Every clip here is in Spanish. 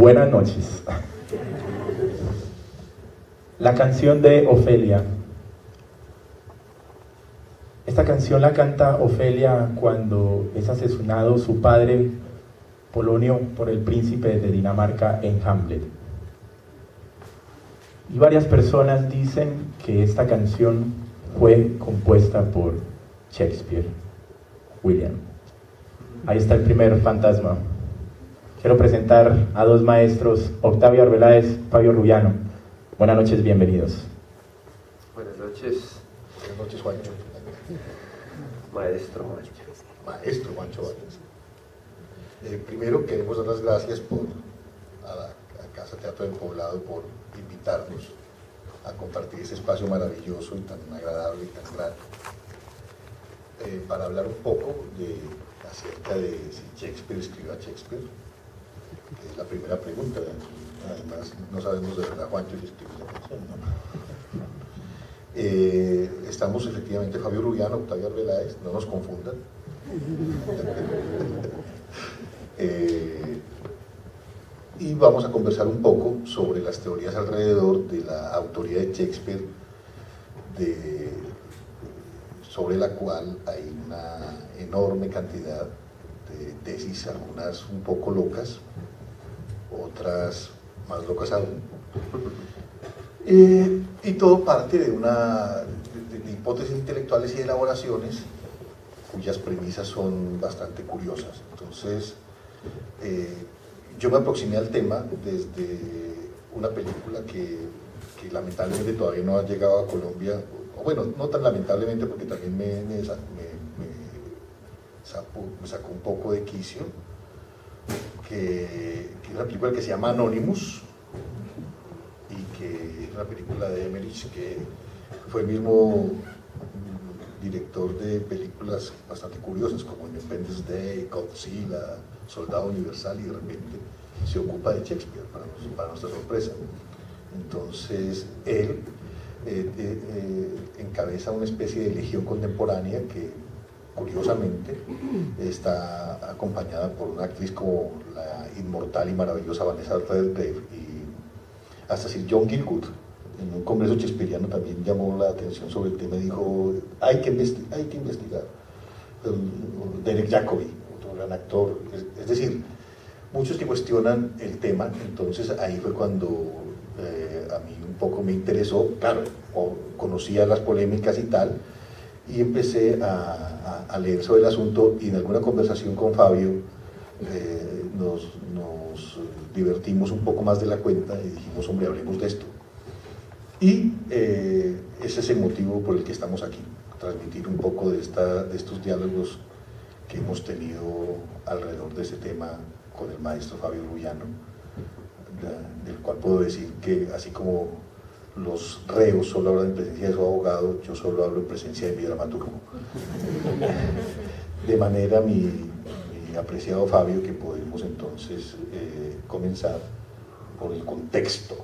Buenas noches. La canción de Ofelia. Esta canción la canta Ofelia cuando es asesinado su padre Polonio por el príncipe de Dinamarca en Hamlet. Y varias personas dicen que esta canción fue compuesta por Shakespeare, William. Ahí está el primer fantasma. Quiero presentar a dos maestros, Octavio Arbeláez, Fabio Rubiano. Buenas noches, bienvenidos. Buenas noches. Buenas noches, Juancho. Maestro Juancho. Maestro Juancho Vargas. Primero queremos dar las gracias a la Casa Teatro del Poblado por invitarnos a compartir este espacio maravilloso y tan agradable y tan grato para hablar un poco acerca de si Shakespeare escribió a Shakespeare, que es la primera pregunta. Además, no sabemos de verdad Juancho si escribió esa canción, ¿no? Estamos efectivamente Fabio Rubiano, Octavio Arbeláez, no nos confundan. Y vamos a conversar un poco sobre las teorías alrededor de la autoría de Shakespeare, sobre la cual hay una enorme cantidad de tesis, algunas un poco locas, otras más locas aún, y todo parte de hipótesis intelectuales y elaboraciones cuyas premisas son bastante curiosas. Entonces, yo me aproximé al tema desde una película que lamentablemente todavía no ha llegado a Colombia, o bueno, no tan lamentablemente porque también me sacó un poco de quicio, que es una película que se llama Anonymous, y que es una película de Emmerich, que fue el mismo director de películas bastante curiosas como Independence Day, Godzilla, Soldado Universal, y de repente se ocupa de Shakespeare para nuestra sorpresa. Entonces él encabeza una especie de legión contemporánea que curiosamente está acompañada por una actriz como la inmortal y maravillosa Vanessa Redgrave, y hasta Sir John Gielgud en un congreso shakespeariano también llamó la atención sobre el tema y dijo hay que investigar. Derek Jacobi, otro gran actor, es decir, muchos que cuestionan el tema. Entonces ahí fue cuando a mí un poco me interesó, claro, conocía las polémicas y tal, y empecé a leer sobre el asunto, y en alguna conversación con Fabio nos divertimos un poco más de la cuenta y dijimos, hombre, hablemos de esto. Y ese es el motivo por el que estamos aquí, transmitir un poco de estos diálogos que hemos tenido alrededor de ese tema con el maestro Fabio Rubiano, del cual puedo decir que así como los reos solo hablan en presencia de su abogado, yo solo hablo en presencia de mi dramaturgo. De manera, mi apreciado Fabio, que podemos entonces comenzar por el contexto.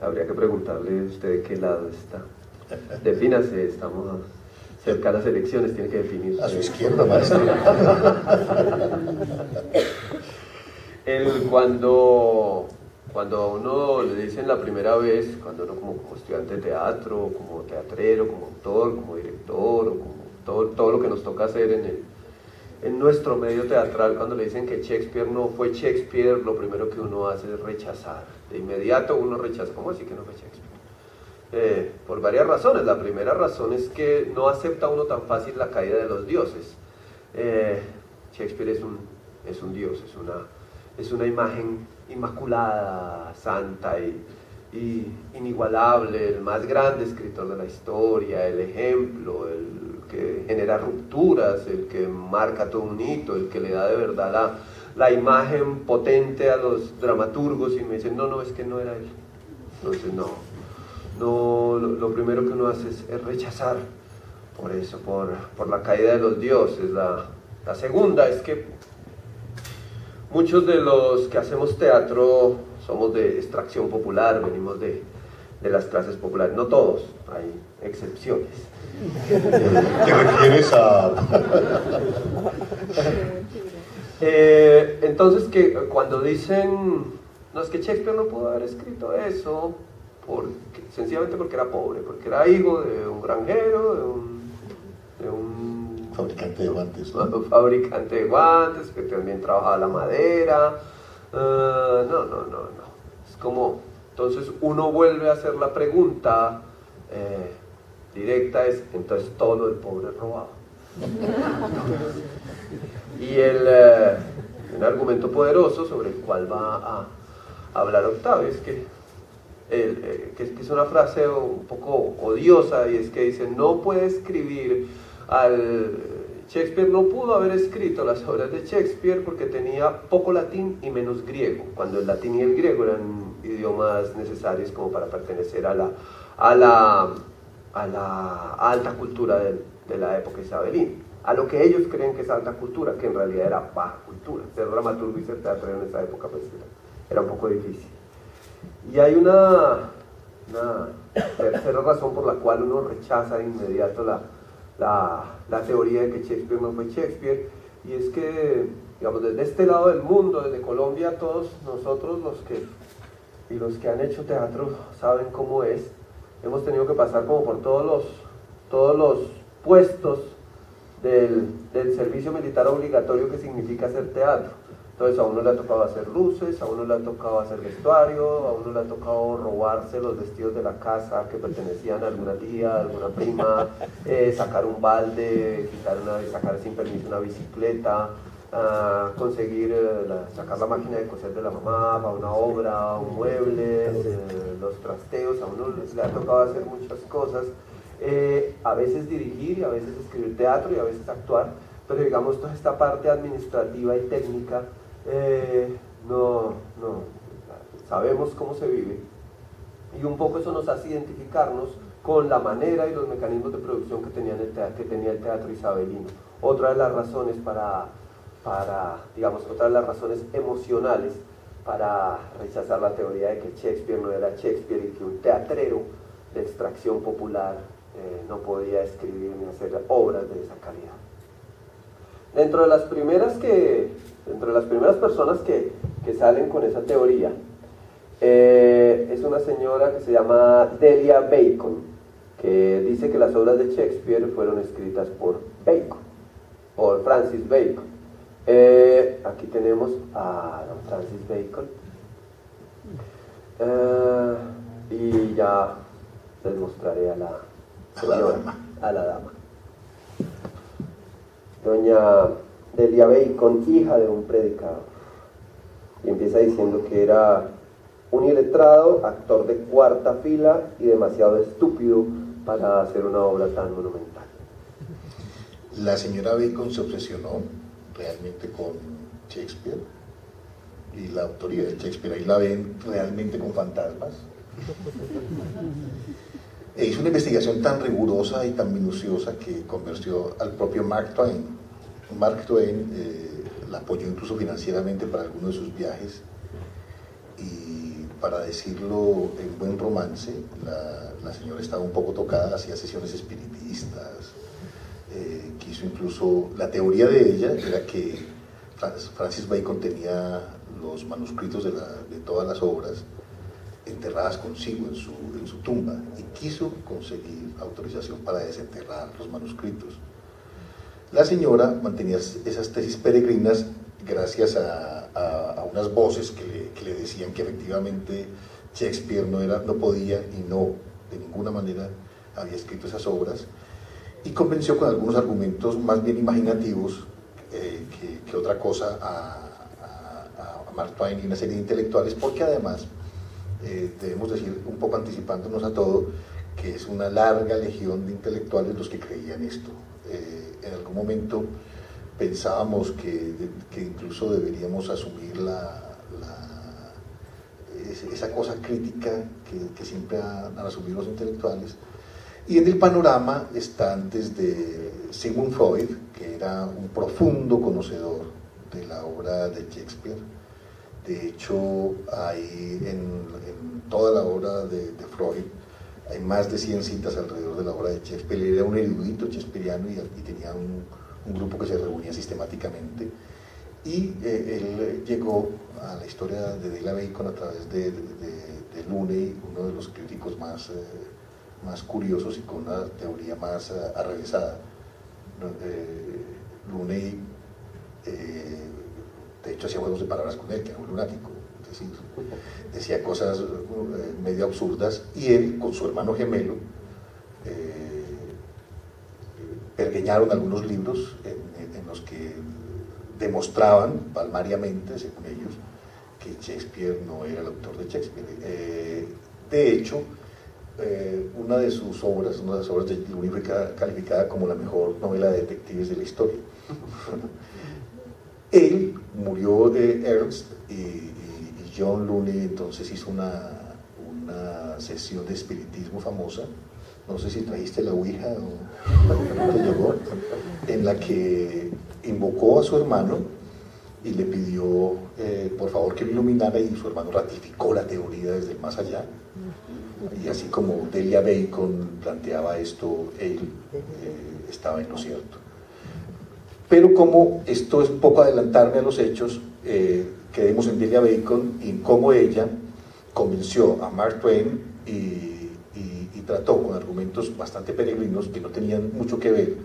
Habría que preguntarle a usted de qué lado está. Defínase, estamos cerca de las elecciones, tiene que definirse. A su izquierda, maestro. Cuando a uno le dicen la primera vez, cuando uno como estudiante de teatro, como teatrero, como autor, como director, o como todo lo que nos toca hacer en nuestro medio teatral, cuando le dicen que Shakespeare no fue Shakespeare, lo primero que uno hace es rechazar. De inmediato uno rechaza. ¿Cómo así que no fue Shakespeare? Por varias razones. La primera razón es que no acepta uno tan fácil la caída de los dioses. Shakespeare es un dios, es una imagen inmaculada, santa y inigualable, el más grande escritor de la historia, el ejemplo, el que genera rupturas, el que marca todo un hito, el que le da de verdad la imagen potente a los dramaturgos, y me dicen, no, es que no era él. Entonces lo primero que uno hace es rechazar por eso, por la caída de los dioses. La segunda es que muchos de los que hacemos teatro somos de extracción popular, venimos de las clases populares, no todos, hay excepciones. ¿Te refieres a...? Entonces, que cuando dicen, no, es que Shakespeare no pudo haber escrito eso, sencillamente porque era pobre, porque era hijo de un granjero, de un fabricante de guantes. Fabricante de guantes, que también trabajaba la madera. No. Es como, entonces uno vuelve a hacer la pregunta directa, es, entonces todo lo del pobre es robado. Y un argumento poderoso sobre el cual va a hablar Octavio es que es una frase un poco odiosa, y es que dice, no puede escribir Shakespeare no pudo haber escrito las obras de Shakespeare porque tenía poco latín y menos griego, cuando el latín y el griego eran idiomas necesarios como para pertenecer a la alta cultura de la época isabelina, a lo que ellos creen que es alta cultura, que en realidad era baja cultura. Ser dramaturgo y ser teatrero en esa época pues era un poco difícil. Y hay una tercera razón por la cual uno rechaza de inmediato la teoría de que Shakespeare no fue Shakespeare, y es que, digamos, desde este lado del mundo, desde Colombia, todos nosotros los que han hecho teatro saben cómo es. Hemos tenido que pasar como por todos los puestos del servicio militar obligatorio que significa hacer teatro. Entonces a uno le ha tocado hacer luces, a uno le ha tocado hacer vestuario, a uno le ha tocado robarse los vestidos de la casa que pertenecían a alguna tía, a alguna prima, sacar un balde, sacar sin permiso una bicicleta, conseguir sacar la máquina de coser de la mamá para una obra, un mueble, los trasteos. A uno le ha tocado hacer muchas cosas, a veces dirigir y a veces escribir teatro y a veces actuar, pero digamos toda esta parte administrativa y técnica no sabemos cómo se vive, y un poco eso nos hace identificarnos con la manera y los mecanismos de producción que tenía el teatro isabelino. Otra de las razones otra de las razones emocionales para rechazar la teoría de que Shakespeare no era Shakespeare y que un teatrero de extracción popular no podía escribir ni hacer obras de esa calidad. Dentro de las primeras personas que salen con esa teoría es una señora que se llama Delia Bacon, que dice que las obras de Shakespeare fueron escritas por Francis Bacon. Aquí tenemos a don Francis Bacon, y ya les mostraré a la dama. Doña Delia Bacon, hija de un predicador, y empieza diciendo que era un iletrado, actor de cuarta fila y demasiado estúpido para hacer una obra tan monumental. La señora Bacon se obsesionó realmente con Shakespeare y la autoría de Shakespeare. Ahí la ven realmente con fantasmas. E hizo una investigación tan rigurosa y tan minuciosa que convenció al propio Mark Twain. Mark Twain la apoyó incluso financieramente para algunos de sus viajes, y para decirlo en buen romance, la señora estaba un poco tocada, hacía sesiones espiritistas, quiso incluso, la teoría de ella era que Francis Bacon tenía los manuscritos de todas las obras enterradas consigo en su tumba, y quiso conseguir autorización para desenterrar los manuscritos. La señora mantenía esas tesis peregrinas gracias a unas voces que le decían que efectivamente Shakespeare no podía y no, de ninguna manera, había escrito esas obras, y convenció con algunos argumentos más bien imaginativos que otra cosa a Mark Twain y una serie de intelectuales, porque además debemos decir, un poco anticipándonos a todo, que es una larga legión de intelectuales los que creían esto. En algún momento pensábamos que incluso deberíamos asumir esa cosa crítica que siempre han asumido los intelectuales. Y en el panorama están desde Sigmund Freud, que era un profundo conocedor de la obra de Shakespeare. De hecho, hay en toda la obra de Freud hay más de 100 citas alrededor de la obra de Shakespeare. Él era un erudito shakespeariano y tenía un grupo que se reunía sistemáticamente, Y él llegó a la historia de Delia Bacon a través de Looney, uno de los críticos más curiosos y con una teoría más arrevesada. Looney, de hecho, hacía juegos de palabras con él, que era un lunático, es decir, decía cosas medio absurdas, y él, con su hermano gemelo, pergeñaron algunos libros en los que demostraban palmariamente, según ellos, que Shakespeare no era el autor de Shakespeare. De hecho, una de sus obras, una de las obras de Looney fue calificada como la mejor novela de detectives de la historia. Él murió de Ernst y John Looney entonces hizo una sesión de espiritismo famosa, no sé si trajiste la ouija o te llegó, en la que invocó a su hermano y le pidió por favor que lo iluminara, y su hermano ratificó la teoría desde el más allá. Y así como Delia Bacon planteaba esto, él estaba en lo cierto. Pero como esto es poco adelantarme a los hechos, quedemos en Delia Bacon y en cómo ella convenció a Mark Twain y trató con argumentos bastante peregrinos que no tenían mucho que ver,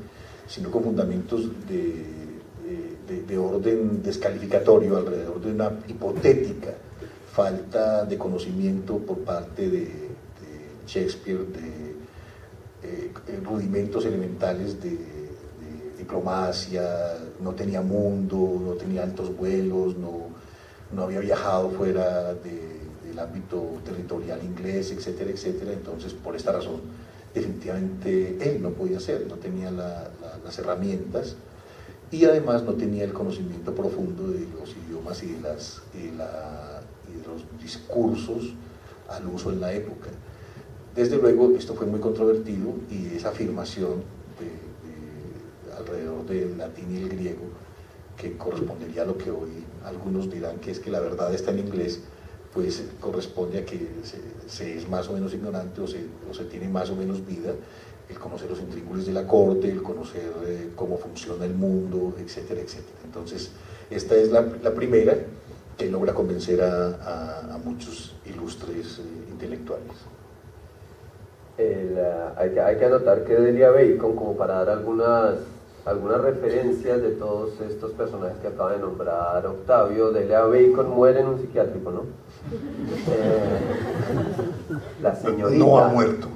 sino con fundamentos de orden descalificatorio alrededor de una hipotética falta de conocimiento por parte de Shakespeare, de rudimentos elementales de diplomacia, no tenía mundo, no tenía altos vuelos, no había viajado fuera del ámbito territorial inglés, etcétera, etcétera. Entonces, por esta razón, definitivamente él no podía hacer, no tenía las herramientas, y además no tenía el conocimiento profundo de los idiomas y de los discursos al uso en la época. Desde luego, esto fue muy controvertido, y esa afirmación alrededor del latín y el griego, que correspondería a lo que hoy algunos dirán que es que la verdad está en inglés, pues corresponde a que se es más o menos ignorante o se tiene más o menos vida, el conocer los intríngulis de la corte, el conocer cómo funciona el mundo, etcétera, etcétera. Entonces, esta es la primera que logra convencer a muchos ilustres intelectuales. Hay que anotar que Delia Bacon, como para dar algunas referencias de todos estos personajes que acaba de nombrar Octavio, Delia Bacon muere en un psiquiátrico, ¿no? La señorita... No ha muerto.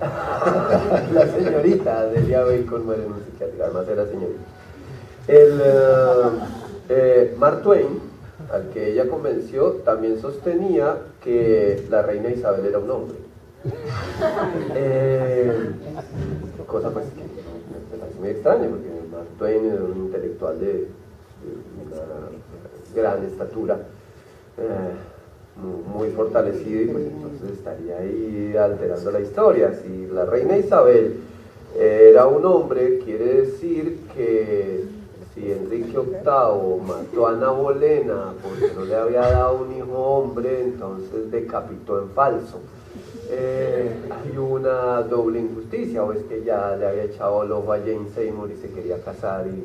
La señorita Delia Bacon muere en un psiquiátrico, además era señorita. Mark Twain, al que ella convenció, también sostenía que la reina Isabel era un hombre. Cosa pues que me parece muy extraña, porque Mark Twain era un intelectual de una gran estatura, muy fortalecido, y pues entonces estaría ahí alterando la historia. Si la reina Isabel era un hombre, quiere decir que si Enrique VIII mató a Ana Bolena porque no le había dado un hijo hombre, entonces decapitó en falso. Hay una doble injusticia, o es que ya le había echado el ojo a Jane Seymour y se quería casar, y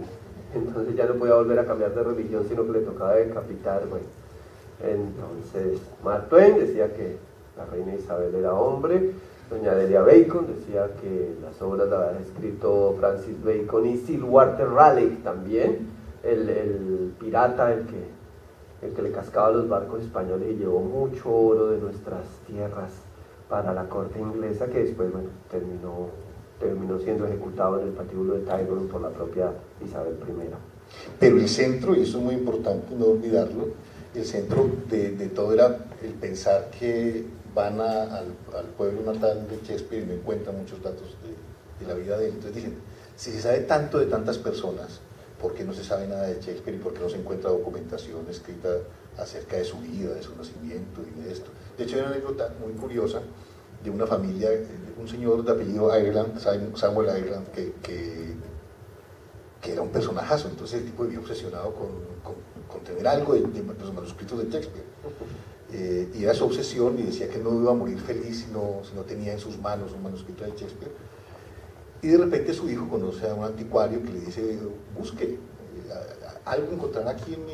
entonces ya no podía volver a cambiar de religión, sino que le tocaba decapitar. Bueno, entonces Mark Twain decía que la reina Isabel era hombre, doña Delia Bacon decía que las obras las había escrito Francis Bacon y Sir Walter Raleigh también, el pirata, el que le cascaba los barcos españoles y llevó mucho oro de nuestras tierras para la corte inglesa, que después, bueno, terminó siendo ejecutado en el patíbulo de Tyburn por la propia Isabel I. Pero el centro, y eso es muy importante no olvidarlo, el centro de todo era el pensar que van al pueblo natal de Shakespeare y no encuentran muchos datos de la vida de él. Entonces dicen, si se sabe tanto de tantas personas, ¿por qué no se sabe nada de Shakespeare y por qué no se encuentra documentación escrita acerca de su vida, de su nacimiento y de esto? De hecho, hay una anécdota muy curiosa de una familia, un señor de apellido Ireland, Samuel Ireland, que era un personajazo. Entonces el tipo vivía obsesionado con tener algo de los manuscritos de Shakespeare. Y era su obsesión, y decía que no iba a morir feliz si no tenía en sus manos un manuscrito de Shakespeare. Y de repente su hijo conoce a un anticuario que le dice, busque, algo encontrarán aquí en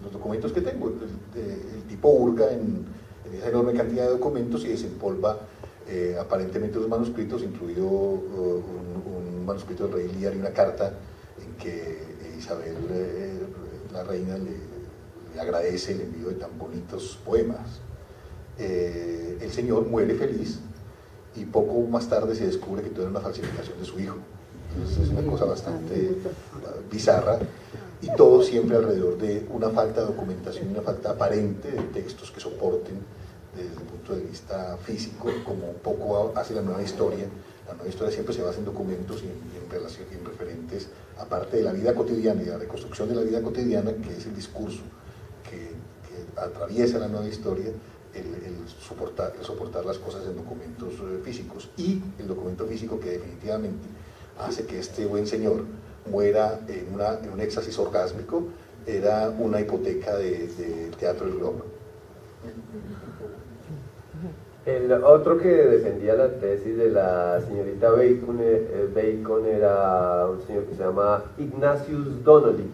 los documentos que tengo. El tipo hurga en esa enorme cantidad de documentos y desempolva aparentemente los manuscritos, incluido un manuscrito del rey Lear y una carta en que Isabel, la reina, le agradece el envío de tan bonitos poemas. El señor muere feliz y poco más tarde se descubre que todo era una falsificación de su hijo. Entonces es una cosa bastante bizarra, y todo siempre alrededor de una falta de documentación y una falta aparente de textos que soporten desde el punto de vista físico, como un poco hace la nueva historia. La nueva historia siempre se basa en documentos y en referentes, aparte de la vida cotidiana y de la reconstrucción de la vida cotidiana, que es el discurso que atraviesa la nueva historia, el soportar las cosas en documentos físicos, y el documento físico que definitivamente hace que este buen señor muera en un éxtasis orgásmico, era una hipoteca de Teatro del Globo. El otro que defendía la tesis de la señorita Bacon era un señor que se llama Ignatius Donnelly.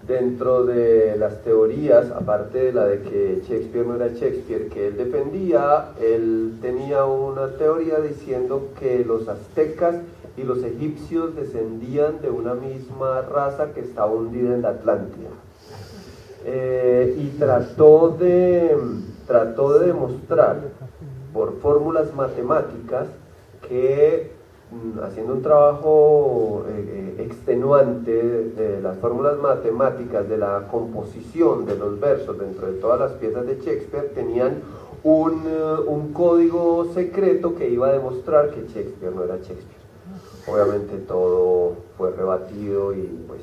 Dentro de las teorías, aparte de la de que Shakespeare no era Shakespeare, que él defendía, él tenía una teoría diciendo que los aztecas y los egipcios descendían de una misma raza que estaba hundida en la Atlántida. Y trató de demostrar por fórmulas matemáticas que, haciendo un trabajo extenuante de las fórmulas matemáticas de la composición de los versos dentro de todas las piezas de Shakespeare, tenían un código secreto que iba a demostrar que Shakespeare no era Shakespeare. Obviamente todo fue rebatido y pues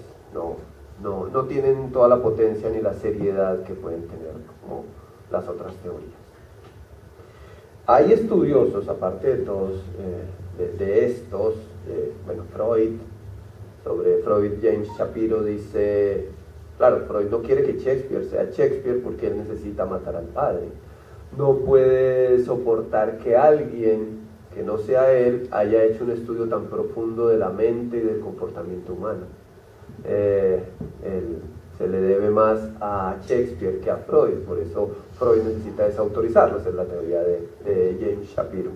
no tienen toda la potencia ni la seriedad que pueden tener como las otras teorías. Hay estudiosos, aparte de todos, Freud, sobre Freud, James Shapiro dice, claro, Freud no quiere que Shakespeare sea Shakespeare porque él necesita matar al padre. No puede soportar que alguien que no sea él haya hecho un estudio tan profundo de la mente y del comportamiento humano. Se le debe más a Shakespeare que a Freud, por eso Freud necesita desautorizarlo, esa es la teoría de James Shapiro,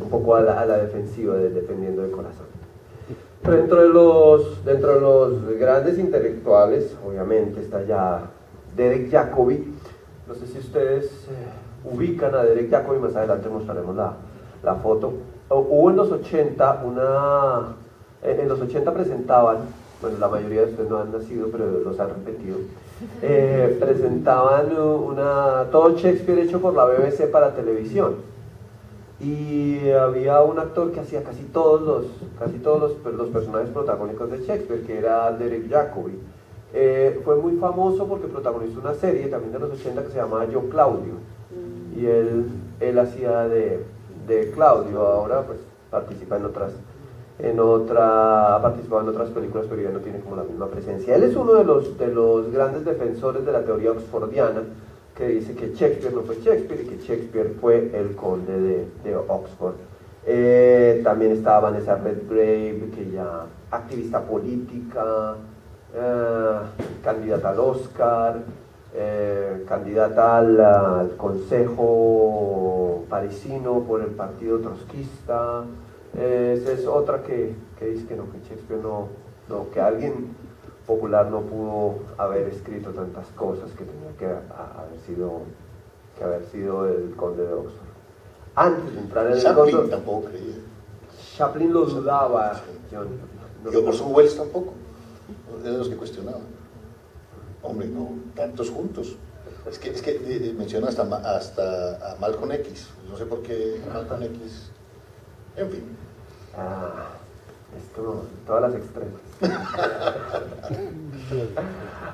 un poco a la defensiva, defendiendo el corazón. Pero dentro de los grandes intelectuales, obviamente está ya Derek Jacobi. No sé si ustedes ubican a Derek Jacobi, más adelante mostraremos la foto. Hubo en los 80 en los 80 presentaban, bueno, la mayoría de ustedes no han nacido, pero los han repetido, presentaban todo Shakespeare hecho por la BBC para televisión, y había un actor que hacía casi todos los personajes protagónicos de Shakespeare, que era Derek Jacobi. Fue muy famoso porque protagonizó una serie también de los 80 que se llamaba Yo Claudio, y él hacía de Claudio. Ahora pues participa ha participado en otras películas, pero ya no tiene como la misma presencia. Él es uno de los grandes defensores de la teoría oxfordiana, que dice que Shakespeare no fue Shakespeare y que Shakespeare fue el conde de Oxford. También estaba Vanessa Redgrave, que ya activista política, candidata al Oscar, candidata al Consejo parisino por el partido trotskista. Esa es otra que dice que no, que Shakespeare que alguien popular no pudo haber escrito tantas cosas, que tenía que haber sido el conde de Oxford. Antes de entrar en el Chaplin conde, tampoco creía. Chaplin lo dudaba. Y Orson Welles tampoco, era de los que cuestionaban. Hombre, no, tantos juntos. Es que menciona hasta a Malcolm X. No sé por qué Malcolm X. En fin. Es como todas las extremas.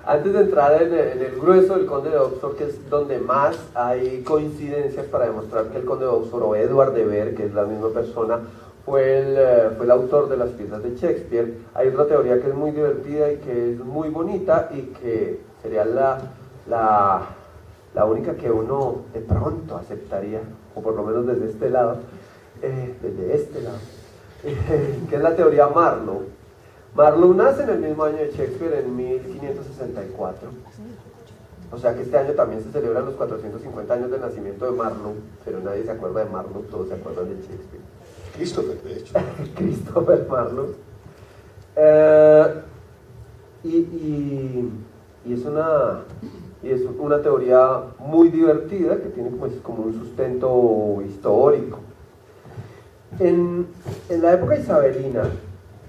Antes de entrar en el grueso del conde de Oxford, que es donde más hay coincidencias para demostrar que el conde de Oxford, o Edward de Vere, que es la misma persona, fue el autor de las piezas de Shakespeare, hay otra teoría que es muy divertida y que es muy bonita, y que sería la única que uno de pronto aceptaría, o por lo menos desde este lado, que es la teoría Marlowe. Marlowe nace en el mismo año de Shakespeare, en 1564. O sea que este año también se celebran los 450 años del nacimiento de Marlowe, pero nadie se acuerda de Marlowe, todos se acuerdan de Shakespeare. Christopher, de hecho. Christopher Marlowe. Y es una teoría muy divertida que tiene como un sustento histórico. En la época isabelina,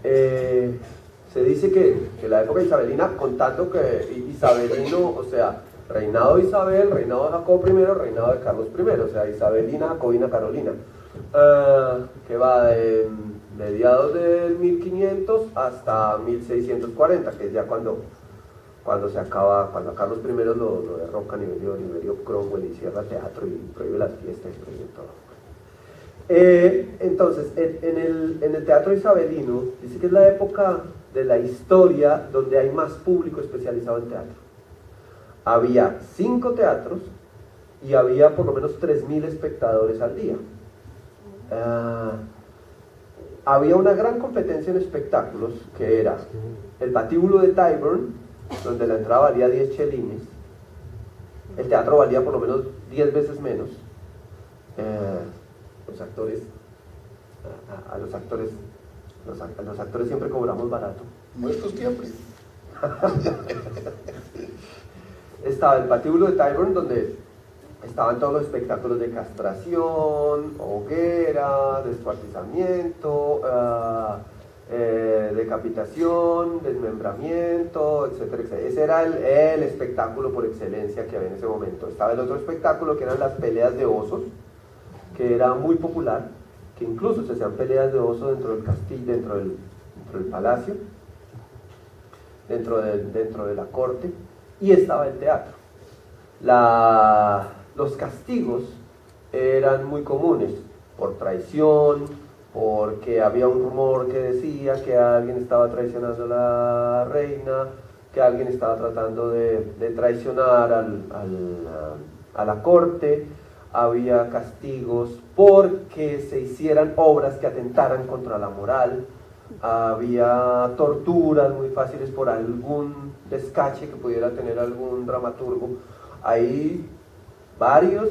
se dice que la época isabelina, contando que isabelino, o sea, reinado de Isabel, reinado de Jacobo I, reinado de Carlos I, o sea, isabelina, jacobina, carolina, que va de mediados del 1500 hasta 1640, que es ya cuando se acaba, cuando a Carlos I lo derrocan y Oliverio Cromwell y cierra teatro y prohíbe las fiestas y prohíbe todo. Entonces, en el teatro isabelino, dice que es la época de la historia donde hay más público especializado en teatro. Había 5 teatros y había por lo menos 3.000 espectadores al día. Había una gran competencia en espectáculos, que era el patíbulo de Tyburn, donde la entrada valía 10 chelines. El teatro valía por lo menos 10 veces menos. Los actores, los actores siempre cobramos barato. Nuestros siempre. Estaba el patíbulo de Tyburn, donde estaban todos los espectáculos de castración, hoguera, descuartizamiento, decapitación, desmembramiento, etcétera, etcétera. Ese era el espectáculo por excelencia que había en ese momento. Estaba el otro espectáculo, que eran las peleas de osos, que era muy popular, que incluso se hacían peleas de osos dentro del castillo, dentro del palacio, dentro de la corte, y estaba el teatro. Los castigos eran muy comunes, por traición, porque había un rumor que decía que alguien estaba traicionando a la reina, que alguien estaba tratando de traicionar a la corte. Había castigos porque se hicieran obras que atentaran contra la moral. Había torturas muy fáciles por algún descache que pudiera tener algún dramaturgo. Ahí varios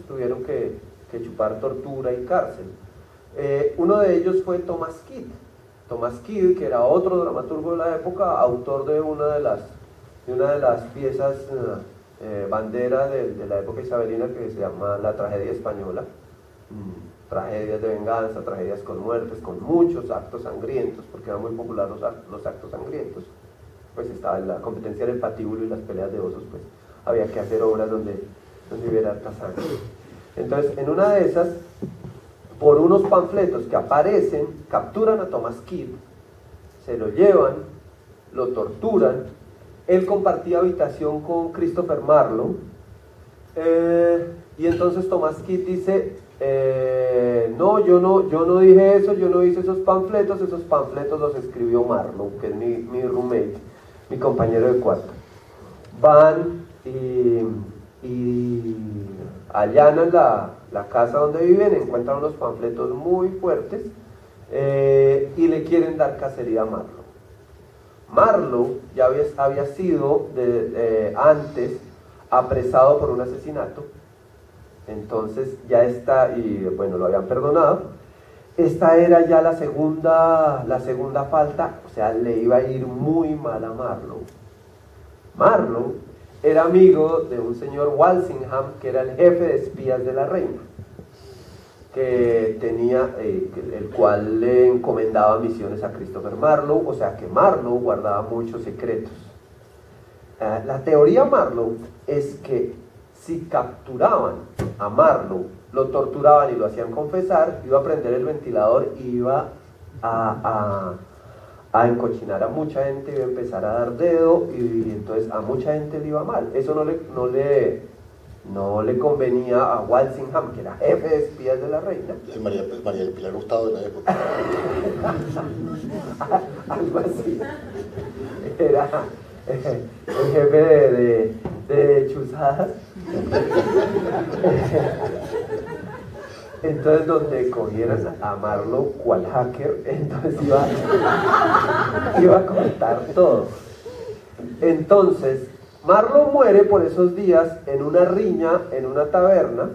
tuvieron que chupar tortura y cárcel. Uno de ellos fue Thomas Kidd. Thomas Kidd, que era otro dramaturgo de la época, autor de una de las piezas bandera de la época isabelina, que se llama La Tragedia Española. Tragedias de venganza, tragedias con muertes, con muchos actos sangrientos, porque eran muy populares los actos sangrientos. Pues estaba en la competencia del patíbulo y las peleas de osos, pues había que hacer obras donde hubiera harta sangre. Entonces, en una de esas, por unos panfletos que aparecen, capturan a Thomas Kidd, se lo llevan, lo torturan. Él compartía habitación con Christopher Marlowe, y entonces Thomas Kidd dice, no, yo no dije eso, yo no hice esos panfletos los escribió Marlowe, que es mi roommate, mi compañero de cuarto. Van y allanan la casa donde viven, encuentran unos panfletos muy fuertes, y le quieren dar cacería a Marlowe. Marlowe ya había sido antes apresado por un asesinato, entonces ya está, y bueno, lo habían perdonado. Esta era ya la segunda falta, o sea, le iba a ir muy mal a Marlowe. Marlowe era amigo de un señor Walsingham, que era el jefe de espías de la reina, que tenía, el cual le encomendaba misiones a Christopher Marlowe, o sea que Marlowe guardaba muchos secretos. La teoría Marlowe es que si capturaban a Marlowe, lo torturaban y lo hacían confesar, iba a prender el ventilador y iba a encochinar a mucha gente, iba a empezar a dar dedo, y entonces a mucha gente le iba mal. Eso no le convenía a Walsingham, que era jefe de espías de la reina. María del Pilar Hurtado de la época. Algo así. Era el jefe de chuzadas. Entonces, donde cogieran a Marlowe cual hacker, entonces iba a contar todo. Entonces, Marlowe muere por esos días en una riña, en una taberna.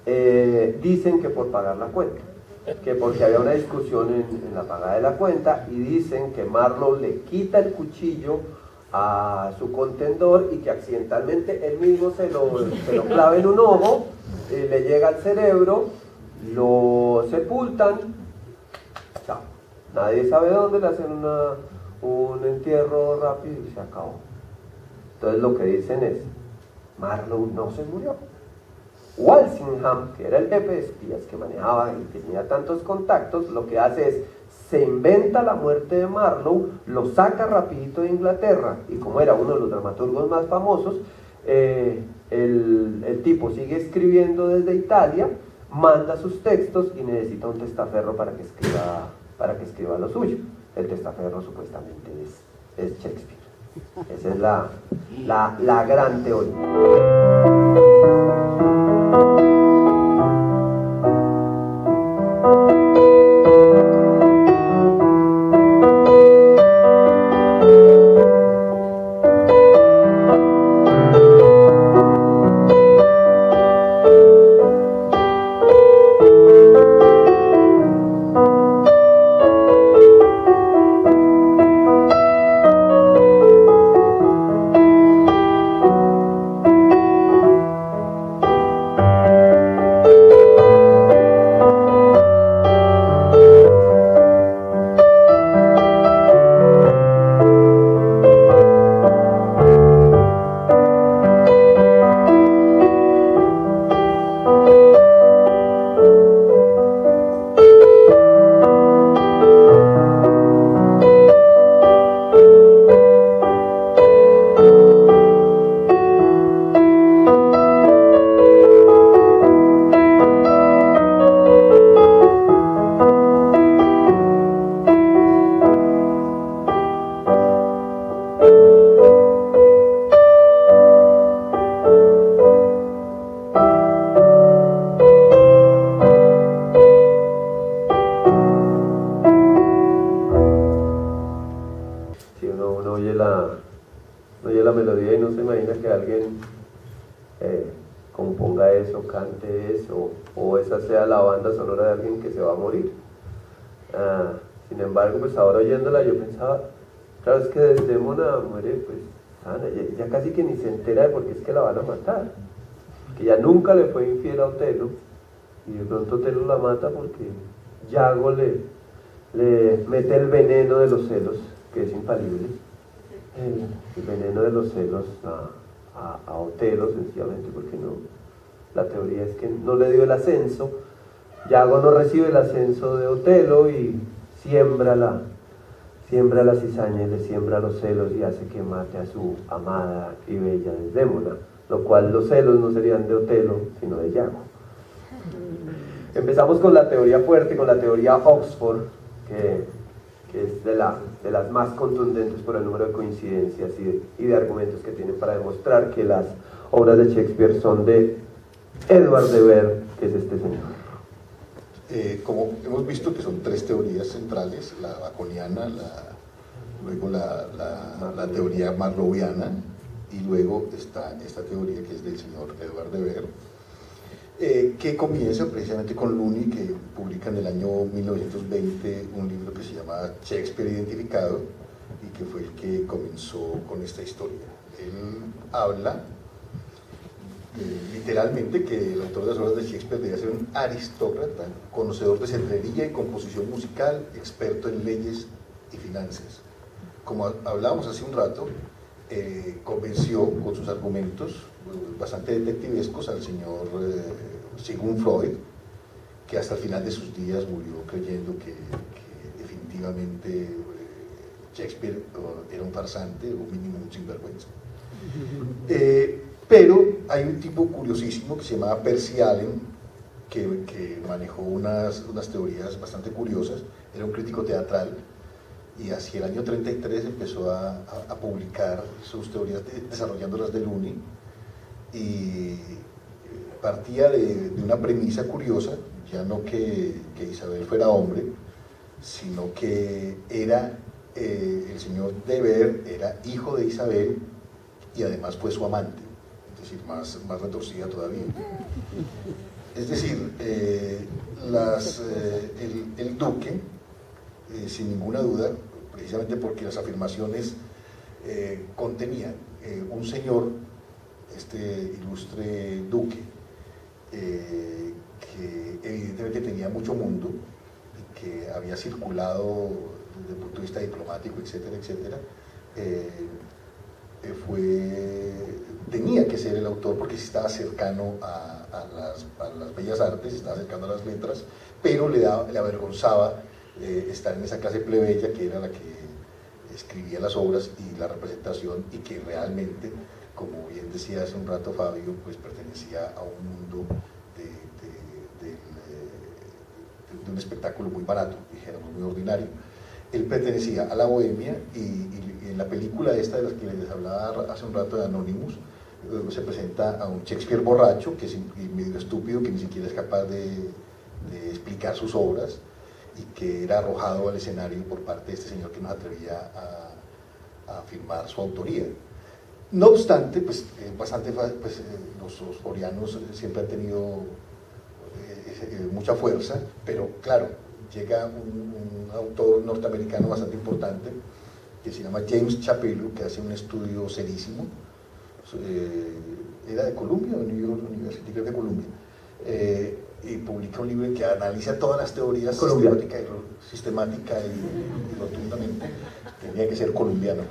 Dicen que por pagar la cuenta, que porque había una discusión en la pagada de la cuenta, y dicen que Marlowe le quita el cuchillo a su contendor y que accidentalmente él mismo se lo clava en un ojo, le llega al cerebro, lo sepultan, chao. Nadie sabe dónde, le hacen un entierro rápido y se acabó. Entonces lo que dicen es, Marlowe no se murió. Walsingham, que era el jefe de espías que manejaba y tenía tantos contactos, lo que hace es, se inventa la muerte de Marlowe, lo saca rapidito de Inglaterra, y como era uno de los dramaturgos más famosos, el tipo sigue escribiendo desde Italia, manda sus textos y necesita un testaferro para que escriba lo suyo. El testaferro supuestamente es Shakespeare. Esa es la gran teoría. oye la melodía y no se imagina que alguien componga eso, cante eso, o esa sea la banda sonora de alguien que se va a morir. Sin embargo, pues ahora oyéndola yo pensaba, claro, es que Desdémona muere pues sana, ya casi que ni se entera de por qué es que la van a matar, que ya nunca le fue infiel a Otelo, y de pronto Otelo la mata porque Yago le mete el veneno de los celos, que es infalible, el veneno de los celos a Otelo, sencillamente porque no, la teoría es que no le dio el ascenso. Yago no recibe el ascenso de Otelo y siembra la cizaña y le siembra los celos y hace que mate a su amada y bella Desdémona, lo cual los celos no serían de Otelo sino de Yago. Empezamos con la teoría fuerte, con la teoría Oxford, que es de las más contundentes por el número de coincidencias y de argumentos que tienen para demostrar que las obras de Shakespeare son de Edward de Vere, que es este señor. Como hemos visto que son tres teorías centrales, la baconiana, luego la teoría marlowiana, y luego está esta teoría que es del señor Edward de Vere, que comienza precisamente con Looney, que publica en el año 1920 un libro que se llama Shakespeare Identificado, y que fue el que comenzó con esta historia. Él habla literalmente que el autor de las obras de Shakespeare debía ser un aristócrata, conocedor de cetrería y composición musical, experto en leyes y finanzas. Como hablábamos hace un rato, convenció con sus argumentos bastante detectivescos al señor Sigmund Freud, que hasta el final de sus días murió creyendo que definitivamente Shakespeare era un farsante o mínimo un sinvergüenza. Pero hay un tipo curiosísimo que se llamaba Percy Allen, que manejó unas teorías bastante curiosas. Era un crítico teatral y hacia el año 33 empezó a publicar sus teorías desarrollándolas de Looney, y partía de una premisa curiosa, ya no que Isabel fuera hombre, sino que era el señor de Ver era hijo de Isabel y además fue su amante, es decir, más retorcida todavía. Es decir, el duque, sin ninguna duda, precisamente porque las afirmaciones contenían un señor, este ilustre duque, que evidentemente tenía mucho mundo y que había circulado desde el punto de vista diplomático, etcétera, etcétera, tenía que ser el autor porque estaba cercano a las bellas artes, estaba cercano a las letras, pero le avergonzaba estar en esa clase plebeya que era la que escribía las obras y la representación, y que realmente, como bien decía hace un rato Fabio, pues pertenecía a un mundo de un espectáculo muy barato, dijéramos, muy ordinario. Él pertenecía a la bohemia, y en la película esta de las que les hablaba hace un rato de Anonymous, se presenta a un Shakespeare borracho, que es medio estúpido, que ni siquiera es capaz de explicar sus obras, y que era arrojado al escenario por parte de este señor que no se atrevía a afirmar su autoría. No obstante, pues, los forianos siempre han tenido mucha fuerza, pero claro, llega un autor norteamericano bastante importante que se llama James Chapelo, que hace un estudio serísimo, era de Columbia, de New York University, creo que de Columbia, y publica un libro que analiza todas las teorías sistemática y rotundamente. Tenía que ser colombiano.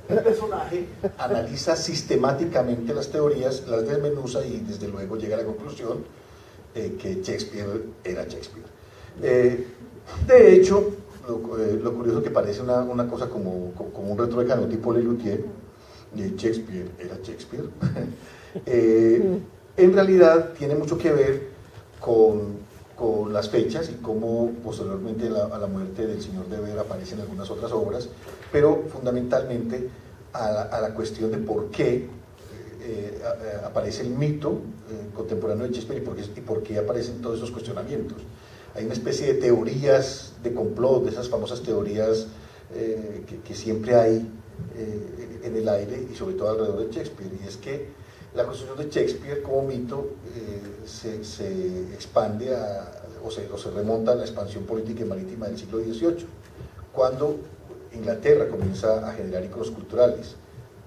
El personaje analiza sistemáticamente las teorías, las desmenuza y desde luego llega a la conclusión que Shakespeare era Shakespeare. De hecho, lo curioso que parece una cosa como un retruécano tipo Lelutier, Shakespeare era Shakespeare, en realidad tiene mucho que ver con las fechas y cómo posteriormente a la muerte del señor de Ver aparecen algunas otras obras, pero fundamentalmente a la cuestión de por qué aparece el mito contemporáneo de Shakespeare y por qué aparecen todos esos cuestionamientos. Hay una especie de teorías de complot, de esas famosas teorías que siempre hay en el aire y sobre todo alrededor de Shakespeare, y es que la construcción de Shakespeare como mito se expande o se remonta a la expansión política y marítima del siglo XVIII, cuando Inglaterra comienza a generar iconos culturales.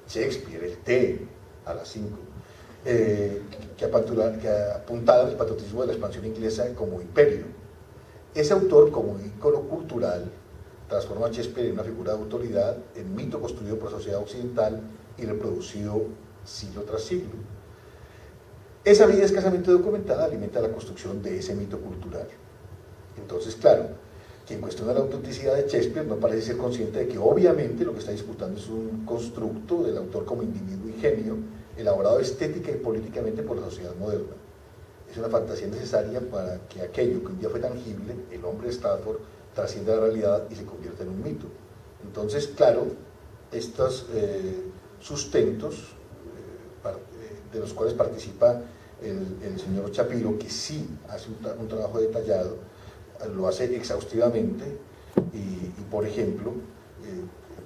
Shakespeare, el té a las 5, que apuntaba el patriotismo de la expansión inglesa como imperio. Ese autor, como icono cultural, transforma a Shakespeare en una figura de autoridad, en mito construido por la sociedad occidental y reproducido siglo tras siglo. Esa vida escasamente documentada alimenta la construcción de ese mito cultural. Entonces, claro, quien cuestiona la autenticidad de Shakespeare no parece ser consciente de que obviamente lo que está disputando es un constructo del autor como individuo y genio, elaborado estética y políticamente por la sociedad moderna. Es una fantasía necesaria para que aquello que un día fue tangible, el hombre de Stratford, trascienda la realidad y se convierta en un mito. Entonces, claro, estos sustentos de los cuales participa el señor Chapiro, que sí hace un trabajo detallado, lo hace exhaustivamente y por ejemplo,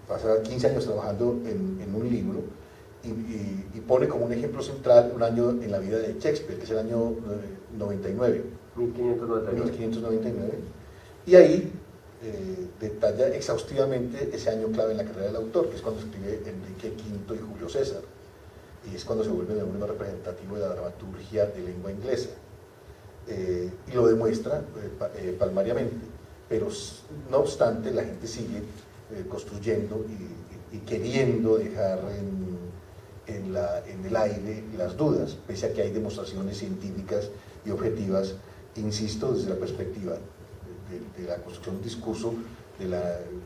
pasa 15 años trabajando en un libro y pone como un ejemplo central un año en la vida de Shakespeare, que es el año 99. 1599. Y ahí detalla exhaustivamente ese año clave en la carrera del autor, que es cuando escribe Enrique V y Julio César, y es cuando se vuelve el hombre más representativo de la dramaturgia de lengua inglesa, y lo demuestra palmariamente, pero no obstante la gente sigue construyendo y queriendo dejar en el aire las dudas, pese a que hay demostraciones científicas y objetivas, insisto, desde la perspectiva de la construcción de un discurso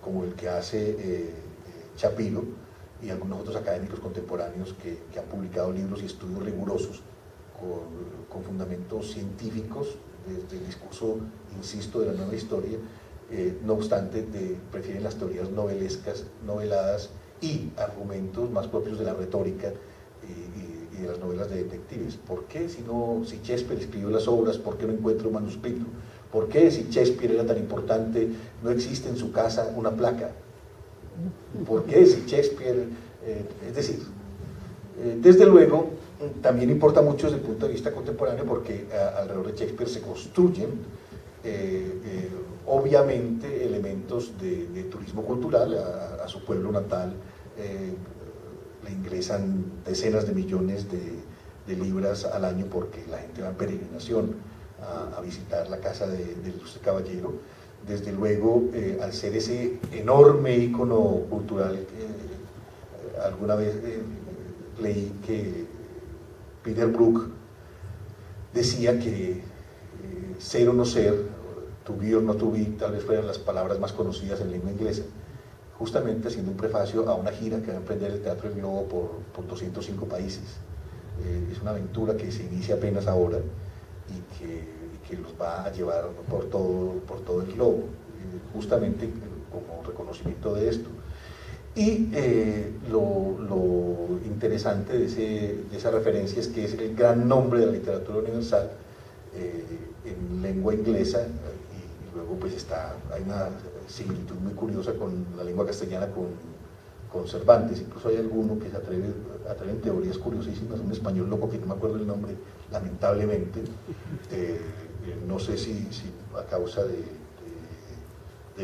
como el que hace Chapiro y algunos otros académicos contemporáneos que han publicado libros y estudios rigurosos con fundamentos científicos desde el discurso, insisto, de la nueva historia. No obstante, prefieren las teorías novelescas, noveladas y argumentos más propios de la retórica y y de las novelas de detectives. ¿Por qué si Shakespeare escribió las obras, por qué no encuentra un manuscrito? ¿Por qué si Shakespeare era tan importante no existe en su casa una placa? ¿Por qué si Shakespeare, es decir, desde luego también importa mucho desde el punto de vista contemporáneo porque alrededor de Shakespeare se construyen obviamente elementos de turismo cultural a su pueblo natal. Le ingresan decenas de millones de libras al año porque la gente va en peregrinación a visitar la casa del ilustre caballero. Desde luego, al ser ese enorme ícono cultural, alguna vez leí que Peter Brook decía que ser o no ser, to be or not to be, tal vez fueran las palabras más conocidas en lengua inglesa, justamente haciendo un prefacio a una gira que va a emprender el Teatro del Globo por 205 países. Es una aventura que se inicia apenas ahora y que los va a llevar por todo el globo, justamente como reconocimiento de esto. Y lo interesante de esa referencia es que es el gran nombre de la literatura universal en lengua inglesa, y luego pues hay una similitud muy curiosa con la lengua castellana con Cervantes. Incluso hay alguno que se atreven teorías curiosísimas, un español loco que no me acuerdo el nombre, lamentablemente, no sé si a causa de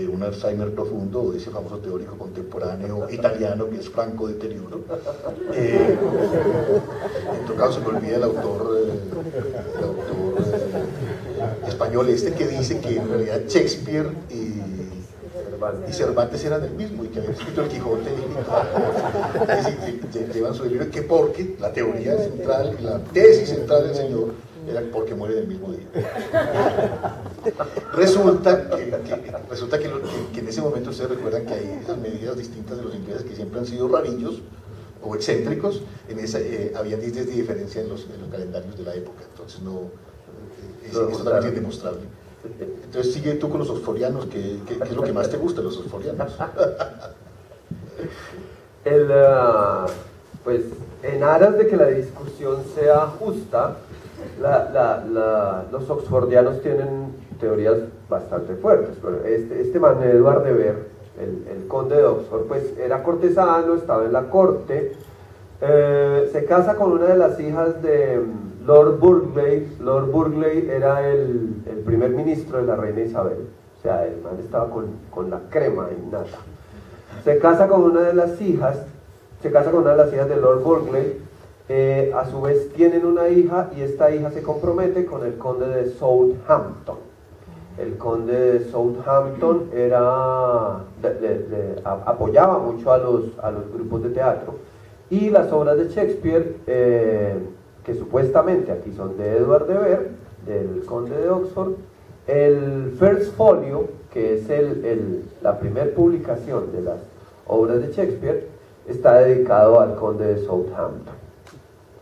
un Alzheimer profundo o de ese famoso teórico contemporáneo italiano que es Franco Deterioro. En todo caso se me olvida el autor español que dice que en realidad Shakespeare y Cervantes eran el mismo y que habían escrito el Quijote y llevan su libro, que porque la teoría central y la tesis central del señor era porque muere del mismo día. Resulta que en ese momento ustedes recuerdan que hay esas medidas distintas de los ingleses que siempre han sido rarillos o excéntricos. Había 10 días de diferencia en los calendarios de la época, entonces eso también es demostrable. Entonces sigue tú con los oxforianos, ¿qué es lo que más te gusta de los oxforianos? Pues en aras de que la discusión sea justa, los oxfordianos tienen teorías bastante fuertes. Pero este man, Edward de Vere, el conde de Oxford, pues era cortesano, estaba en la corte, se casa con una de las hijas de Lord Burghley. Lord Burghley era el primer ministro de la reina Isabel, o sea, el man estaba con la crema innata. Se casa con una de las hijas de Lord Burghley. A su vez tienen una hija y esta hija se compromete con el conde de Southampton. El conde de Southampton apoyaba mucho a los grupos de teatro, y las obras de Shakespeare, que supuestamente aquí son de Edward de Vere, del conde de Oxford, el First Folio, que es la primera publicación de las obras de Shakespeare, está dedicado al conde de Southampton.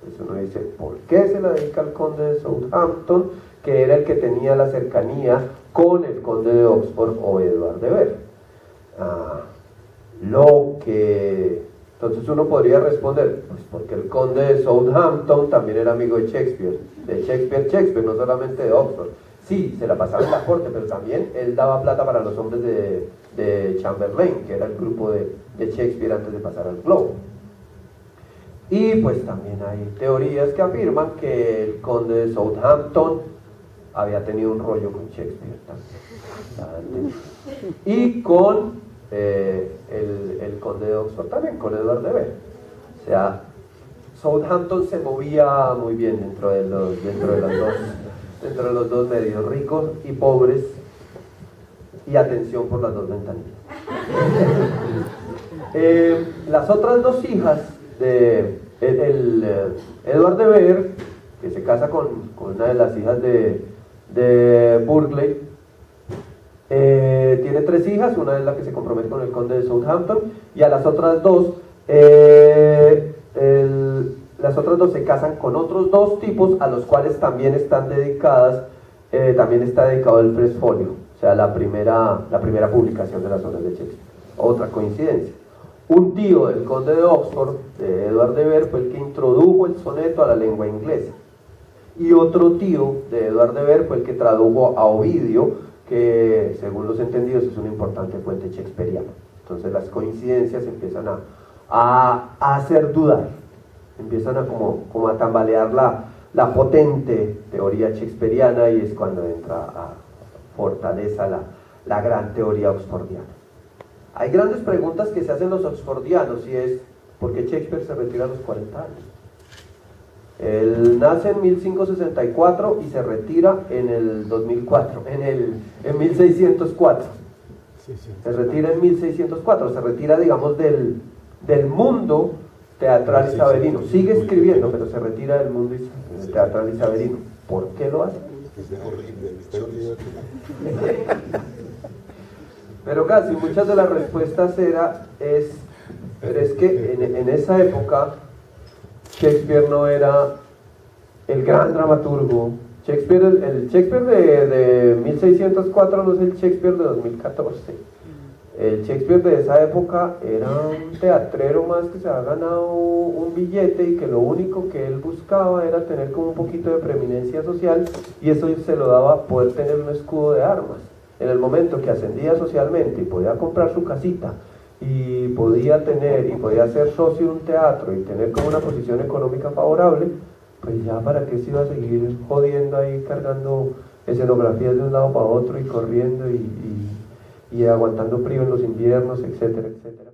Entonces uno dice, ¿por qué se la dedica al conde de Southampton, que era el que tenía la cercanía con el conde de Oxford o Edward de Vere? Entonces uno podría responder, pues porque el conde de Southampton también era amigo de Shakespeare, no solamente de Oxford. Sí, se la pasaba en la corte, pero también él daba plata para los hombres de Chamberlain, que era el grupo de Shakespeare antes de pasar al Globo. Y pues también hay teorías que afirman que el conde de Southampton había tenido un rollo con Shakespeare también. Y con el conde de Oxford también, con Edward de Vere. O sea, Southampton se movía muy bien dentro de los dos medios, ricos y pobres, y atención por las dos ventanillas. Las otras dos hijas de Edward de Vere, que se casa con una de las hijas de Burghley, tiene 3 hijas, una es la que se compromete con el conde de Southampton, y a las otras dos se casan con otros 2 tipos a los cuales también están dedicadas, también está dedicado el First Folio, o sea, la primera publicación de las obras de Shakespeare. Otra coincidencia. Un tío del conde de Oxford, de Edward de Vere, fue el que introdujo el soneto a la lengua inglesa. Y otro tío de Edward de Vere fue el que tradujo a Ovidio, que según los entendidos es una importante fuente shakespeariana. Entonces las coincidencias empiezan a hacer dudar, empiezan a como a tambalear la potente teoría shakespeariana, y es cuando entra a fortaleza la gran teoría oxfordiana. Hay grandes preguntas que se hacen los oxfordianos, y es ¿por qué Shakespeare se retira a los 40 años? Él nace en 1564 y se retira en el 2004, en 1604. Se retira en 1604, se retira, digamos, del mundo teatral isabelino. Sigue escribiendo, pero se retira del mundo teatral isabelino. ¿Por qué lo hace? Pero casi muchas de las respuestas pero es que en esa época Shakespeare no era el gran dramaturgo. El Shakespeare de 1604 no es el Shakespeare de 2014. El Shakespeare de esa época era un teatrero más que se había ganado un billete, y que lo único que él buscaba era tener como un poquito de preeminencia social, y eso se lo daba poder tener un escudo de armas. En el momento que ascendía socialmente y podía comprar su casita y podía ser socio de un teatro y tener como una posición económica favorable, pues ya para qué se iba a seguir jodiendo ahí, cargando escenografías de un lado para otro y corriendo y aguantando frío en los inviernos, etcétera, etcétera.